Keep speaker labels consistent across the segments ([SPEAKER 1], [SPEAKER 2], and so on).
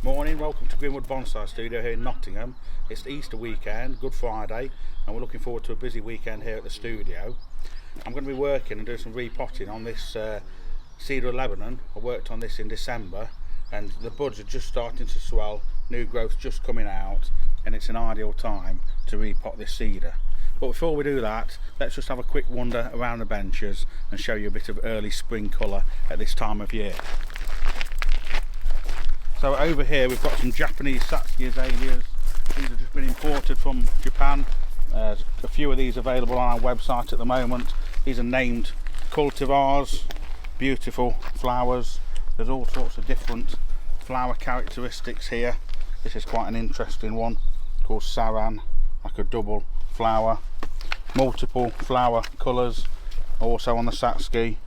[SPEAKER 1] Morning, welcome to Greenwood Bonsai Studio here in Nottingham. It's the Easter weekend, Good Friday, and we're looking forward to a busy weekend here at the studio. I'm going to be working and doing some repotting on this Cedar of Lebanon. I worked on this in December and the buds are just starting to swell, new growth just coming out, and it's an ideal time to repot this cedar. But before we do that, let's just have a quick wander around the benches and show you a bit of early spring colour at this time of year. So over here we've got some Japanese Satsuki Azaleas. These have just been imported from Japan. There's a few of these available on our website at the moment. These are named cultivars, beautiful flowers. There's all sorts of different flower characteristics here. This is quite an interesting one called Saran, like a double flower. Multiple flower colours also on the Satsuki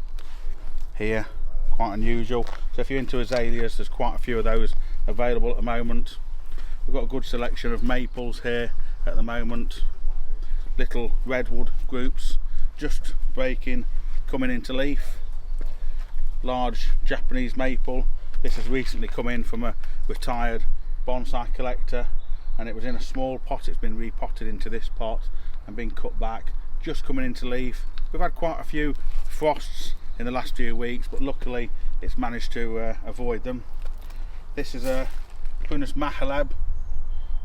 [SPEAKER 1] here. Quite unusual. So if you're into azaleas, there's quite a few of those available at the moment. We've got a good selection of maples here at the moment. Little redwood groups just breaking, coming into leaf. Large Japanese maple. This has recently come in from a retired bonsai collector, and it was in a small pot. It's been repotted into this pot and been cut back, just coming into leaf. We've had quite a few frosts in the last few weeks, but luckily it's managed to avoid them. This is a Prunus Mahaleb,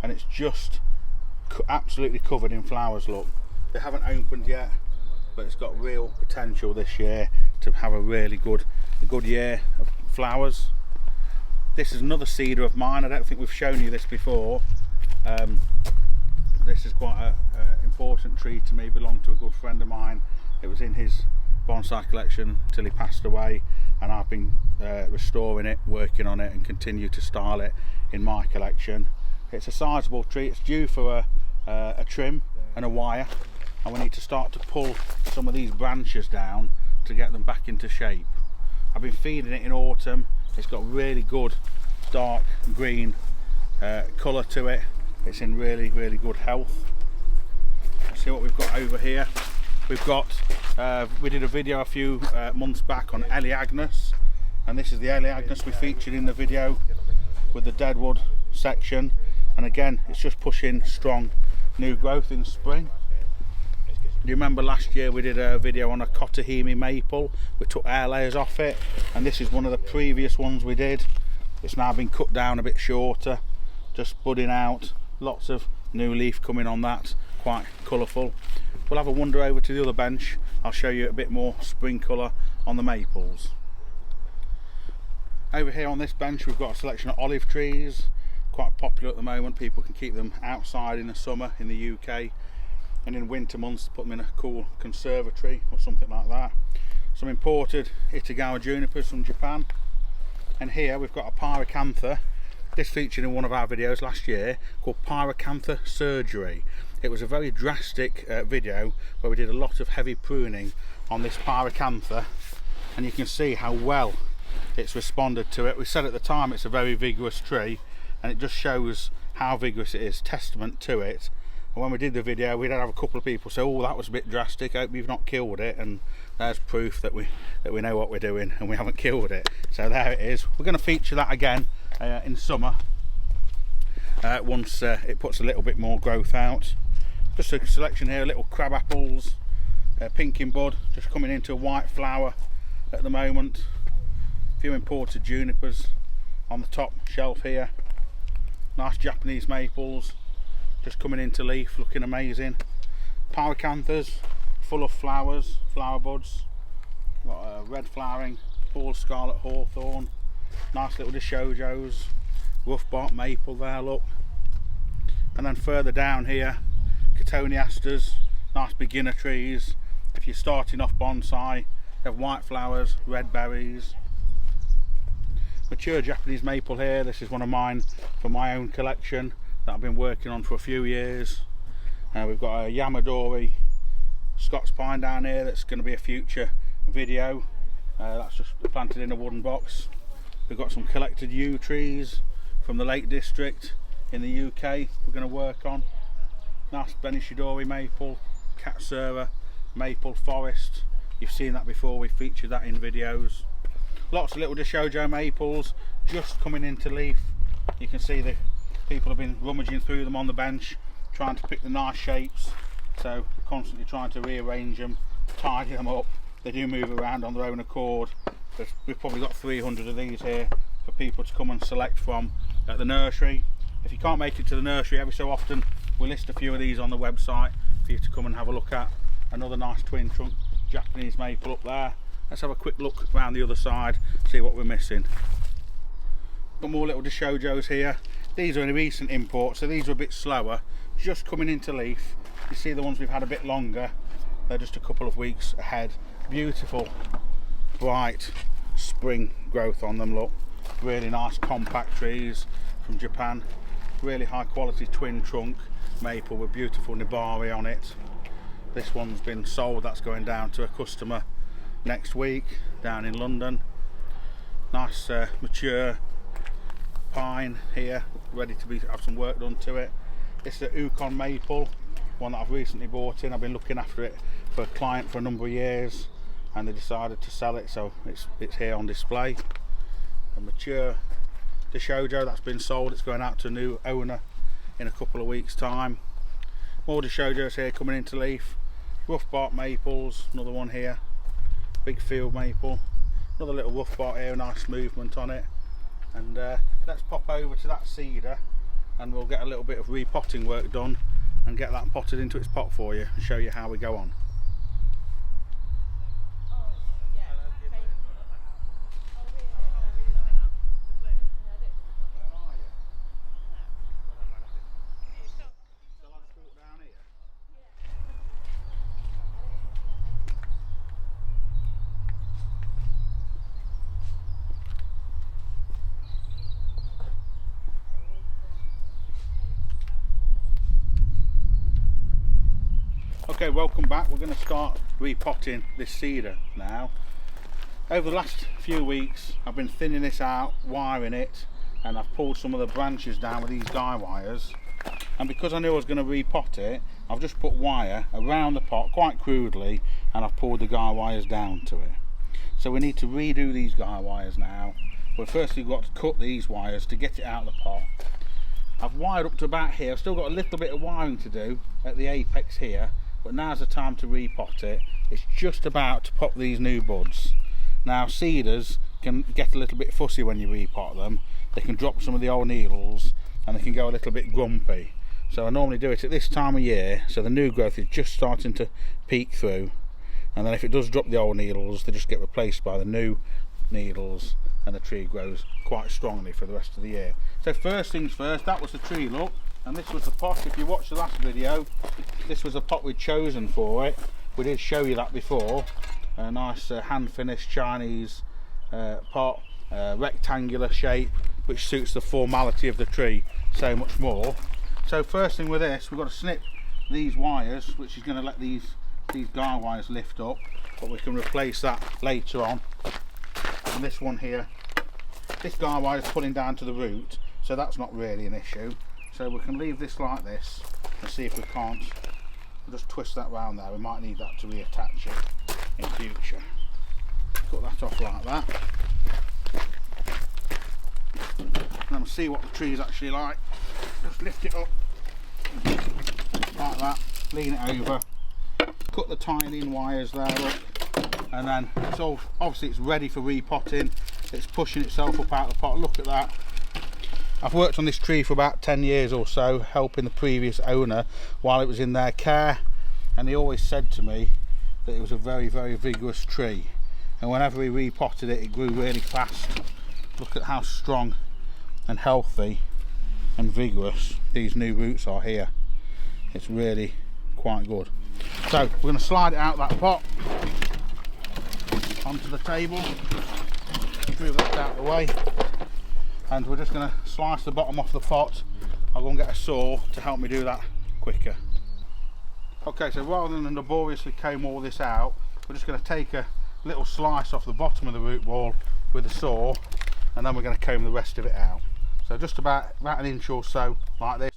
[SPEAKER 1] and it's just absolutely covered in flowers. Look, they haven't opened yet, but it's got real potential this year to have a really good year of flowers. This is another cedar of mine. I don't think we've shown you this before. This is quite an important tree to me, belonged to a good friend of mine. It was in his bonsai collection till he passed away, and I've been restoring it, working on it, and continue to style it in my collection. It's a sizable tree. It's due for a trim and a wire, and we need to start to pull some of these branches down to get them back into shape. I've been feeding it in autumn. It's got really good dark green colour to it. It's in really good health. Let's see what we've got over here. We've got, we did a video a few months back on Eleagnus, and this is the Eleagnus we featured in the video with the deadwood section, and again it's just pushing strong new growth in spring. Do you remember last year we did a video on a Cottahimi maple? We took air layers off it, and this is one of the previous ones we did. It's now been cut down a bit shorter, just budding out, lots of new leaf coming on that, quite colourful. We'll have a wander over to the other bench. I'll show you a bit more spring colour on the maples. Over here on this bench we've got a selection of olive trees, quite popular at the moment. People can keep them outside in the summer in the UK, and in winter months put them in a cool conservatory or something like that. Some imported Itagawa junipers from Japan, and here we've got a Pyracantha. This featured in one of our videos last year called Pyracantha Surgery. It was a very drastic video where we did a lot of heavy pruning on this Pyracantha, and you can see how well it's responded to it. We said at the time it's a very vigorous tree, and it just shows how vigorous it is, testament to it. And when we did the video, we did have a couple of people say, oh, that was a bit drastic, I hope you've not killed it, and there's proof that we know what we're doing and we haven't killed it. So there it is. We're going to feature that again in summer once it puts a little bit more growth out. Just a selection here, little crab apples, pink in bud, just coming into a white flower at the moment. A few imported junipers on the top shelf here. Nice Japanese maples just coming into leaf, looking amazing. Pyracanthas full of flowers, flower buds. Got red flowering, all scarlet hawthorn. Nice little Dishojos, rough bark maple there, look. And then further down here, Cotoneasters, nice beginner trees. If you're starting off bonsai, you have white flowers, red berries. Mature Japanese maple here. This is one of mine from my own collection that I've been working on for a few years. We've got a Yamadori Scots pine down here that's going to be a future video. That's just planted in a wooden box. We've got some collected yew trees from the Lake District in the UK we're going to work on. Nice Benishidori maple, Katsura maple forest. You've seen that before, we've featured that in videos. Lots of little Dishojo maples just coming into leaf You can see the people have been rummaging through them on the bench, trying to pick the nice shapes. So we're constantly trying to rearrange them, tidy them up. They do move around on their own accord. We've probably got 300 of these here for people to come and select from at the nursery. If you can't make it to the nursery, every so often we list a few of these on the website for you to come and have a look at. Another nice twin trunk Japanese maple up there. Let's have a quick look around the other side, see what we're missing. Got more little Deshojos here. These are a recent import, so these are a bit slower, just coming into leaf. You see the ones we've had a bit longer, they're just a couple of weeks ahead. Beautiful, bright spring growth on them, look. Really nice compact trees from Japan. Really high quality twin trunk maple with beautiful nibari on it. This one's been sold, that's going down to a customer next week down in London. Nice mature pine here, ready to have some work done to it. This is a Yukon maple, one that I've recently bought in. I've been looking after it for a client for a number of years, and they decided to sell it, so it's here on display. A mature Deshojo that's been sold, it's going out to a new owner in a couple of weeks time. More Deshojos here coming into leaf. Rough bark maples, another one here. Big field maple, another little rough bark here, nice movement on it. And let's pop over to that cedar and we'll get a little bit of repotting work done and get that potted into its pot for you and show you how we go on. Okay, welcome back. We're going to start repotting this cedar now. Over the last few weeks I've been thinning this out, wiring it, and I've pulled some of the branches down with these guy wires. And because I knew I was going to repot it, I've just put wire around the pot quite crudely, and I've pulled the guy wires down to it. So we need to redo these guy wires now. But first we've got to cut these wires to get it out of the pot. I've wired up to about here. I've still got a little bit of wiring to do at the apex here, but now's the time to repot it. It's just about to pop these new buds. Now cedars can get a little bit fussy when you repot them. They can drop some of the old needles and they can go a little bit grumpy. So I normally do it at this time of year, so the new growth is just starting to peek through, and then if it does drop the old needles, they just get replaced by the new needles and the tree grows quite strongly for the rest of the year. So first things first, that was the tree look, and this was the pot. If you watched the last video, this was the pot we'd chosen for it. We did show you that before. A nice hand finished Chinese pot, rectangular shape, which suits the formality of the tree so much more. So first thing with this, we've got to snip these wires, which is going to let these guy wires lift up, but we can replace that later on. And this one here, this guy wire is pulling down to the root, so that's not really an issue. So we can leave this like this and see if we can't. We'll just twist that round there. We might need that to reattach it in future. Cut that off like that. And then we'll see what the tree is actually like. Just lift it up like that, lean it over, cut the tiny wires there up, and then it's all, obviously it's ready for repotting. It's pushing itself up out of the pot. Look at that. I've worked on this tree for about 10 years or so, helping the previous owner while it was in their care, and he always said to me that it was a very, very vigorous tree, and whenever he repotted it, it grew really fast. Look at how strong and healthy and vigorous these new roots are here. It's really quite good. So we're going to slide it out that pot onto the table, move that out of the way, and we're just going to slice the bottom off the pot. I'll go and get a saw to help me do that quicker. Okay, so rather than laboriously comb all this out, we're just going to take a little slice off the bottom of the root ball with a saw, and then we're going to comb the rest of it out. So just about an inch or so, like this.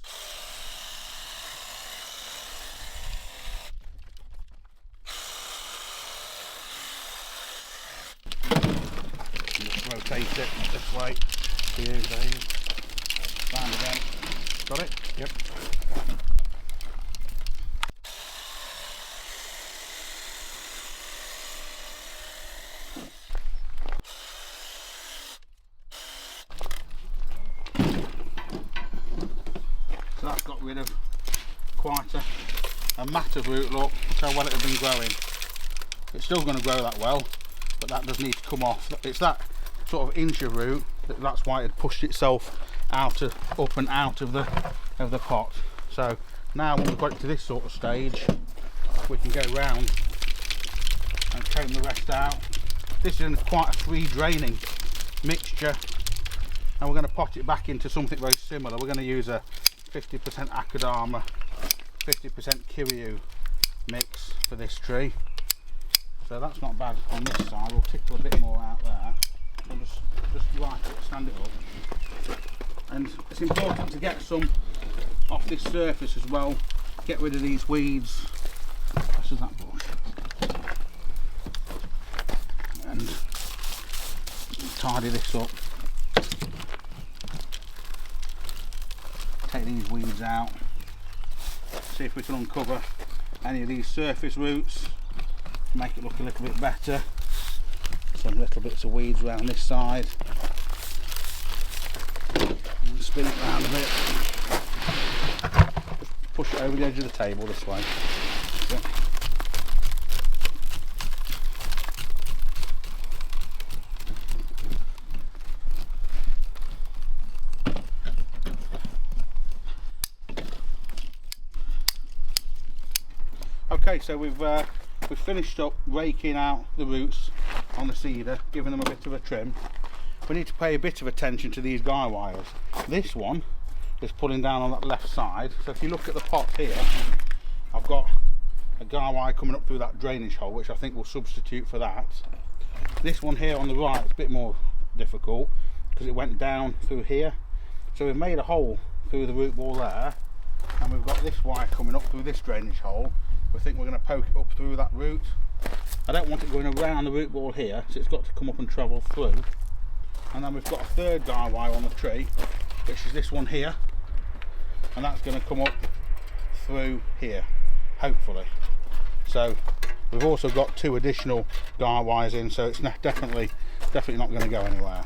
[SPEAKER 1] And just rotate it this way. rid of quite a mat of root. Look, that's how well it has been growing. It's still going to grow that well, but that does need to come off. It's that sort of inch of root, that's why it had pushed itself up and out of the pot. So now when we've got it to this sort of stage, we can go round and comb the rest out. This is quite a free draining mixture, and we're going to pot it back into something very similar. We're going to use a 50% Akadama, 50% Kiryu mix for this tree. So that's not bad on this side. We'll tickle a bit more out there. We'll just right it, stand it up. And it's important to get some off this surface as well. Get rid of these weeds. This is that bush. And tidy this up. Take these weeds out. See if we can uncover any of these surface roots. Make it look a little bit better. Some little bits of weeds around this side. And spin it round a bit. Just push it over the edge of the table this way. Yeah. Okay, so we've finished up raking out the roots on the cedar, giving them a bit of a trim. We need to pay a bit of attention to these guy wires. This one is pulling down on that left side, so if you look at the pot here, I've got a guy wire coming up through that drainage hole, which I think will substitute for that. This one here on the right is a bit more difficult because it went down through here, so we've made a hole through the root ball there, and we've got this wire coming up through this drainage hole. We think we're going to poke it up through that root. I don't want it going around the root ball here, so it's got to come up and travel through. And then we've got a third guy wire on the tree, which is this one here, and that's going to come up through here, hopefully. So we've also got 2 additional guy wires in, so it's definitely not going to go anywhere.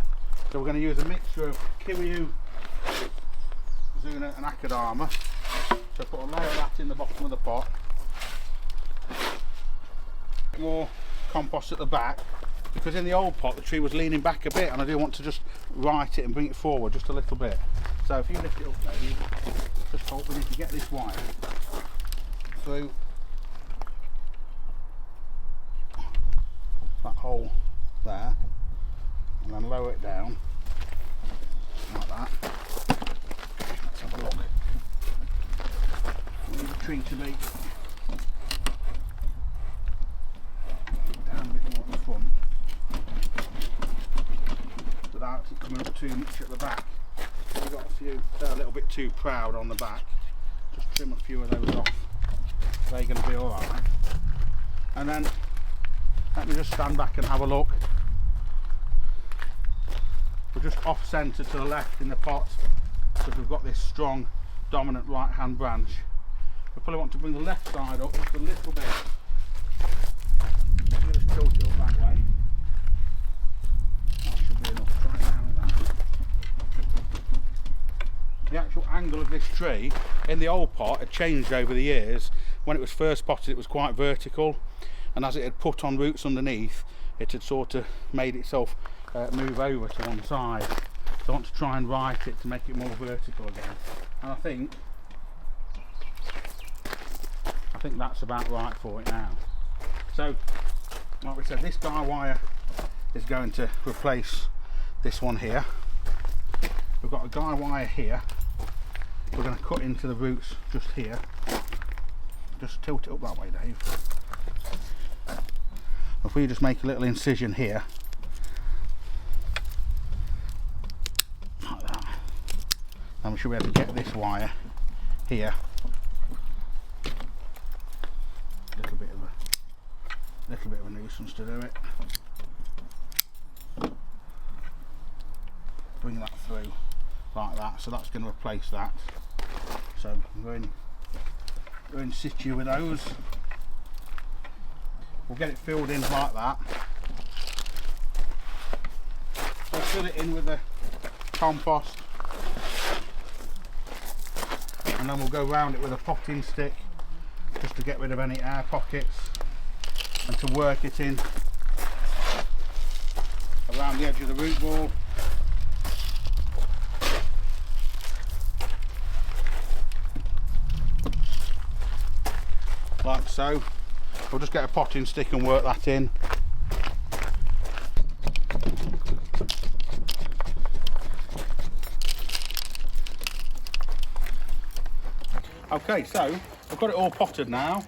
[SPEAKER 1] So we're going to use a mixture of Kiryu, Zuna and Akadama. So put a layer of that in the bottom of the pot. More compost at the back, because in the old pot the tree was leaning back a bit, and I do want to just right it and bring it forward just a little bit. So if you lift it up there, you just hold, we need to get this wire through that hole there, and then lower it down like that. Let's have a look. We need the tree to be without it coming up too much at the back. We've got a few, they're a little bit too proud on the back. Just trim a few of those off. They're going to be alright. And then let me just stand back and have a look. We're just off centre to the left in the pot, because we've got this strong dominant right hand branch. We probably want to bring the left side up just a little bit. Just tilt it up that way. That should be enough. Try it down like that. The actual angle of this tree in the old pot had changed over the years. When it was first potted, it was quite vertical, and as it had put on roots underneath, it had sort of made itself move over to one side. So I want to try and right it to make it more vertical again. And I think that's about right for it now. So, like we said, this guy wire is going to replace this one here. We've got a guy wire here. We're going to cut into the roots just here. Just tilt it up that way, Dave. If we just make a little incision here, like that, then we should be able to get this wire here. Little bit of a nuisance to do it. Bring that through like that, so that's going to replace that. So we're in situ with those. We'll get it filled in like that. So fill it in with the compost. and then we'll go round it with a potting stick just to get rid of any air pockets and to work it in around the edge of the root ball. Like so. We'll just get a potting stick and work that in. Okay, so I've got it all potted now.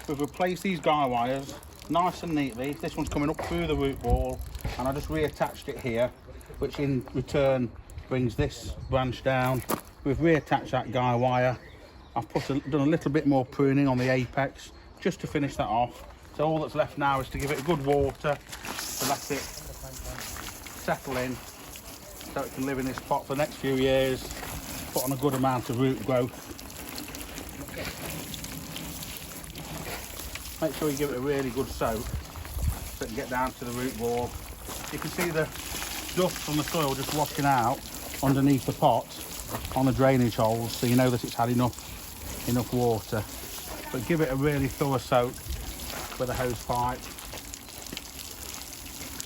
[SPEAKER 1] We've replaced these guy wires nice and neatly. This one's coming up through the root ball, and I just reattached it here, which in return brings this branch down. We've reattached that guy wire. I've done a little bit more pruning on the apex just to finish that off. So all that's left now is to give it a good water, to let it settle in so it can live in this pot for the next few years, put on a good amount of root growth. Make sure you give it a really good soak so it can get down to the root ball. You can see the dust from the soil just washing out underneath the pot on the drainage holes, so you know that it's had enough water. But give it a really thorough soak with a hose pipe.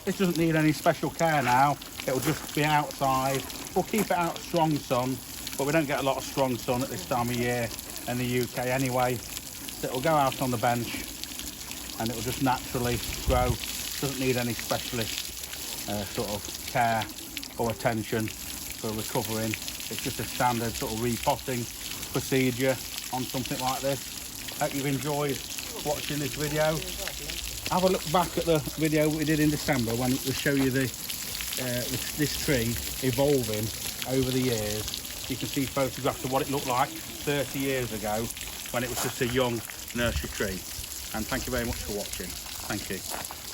[SPEAKER 1] This doesn't need any special care now. It will just be outside. We'll keep it out of strong sun, but we don't get a lot of strong sun at this time of year in the UK anyway. So it will go out on the bench and it will just naturally grow. Doesn't need any specialist sort of care or attention for recovering. It's just a standard sort of repotting procedure on something like this. Hope you've enjoyed watching this video. Have a look back at the video we did in December when we show you this tree evolving over the years. You can see photographs of what it looked like 30 years ago when it was just a young nursery tree. And thank you very much for watching. Thank you.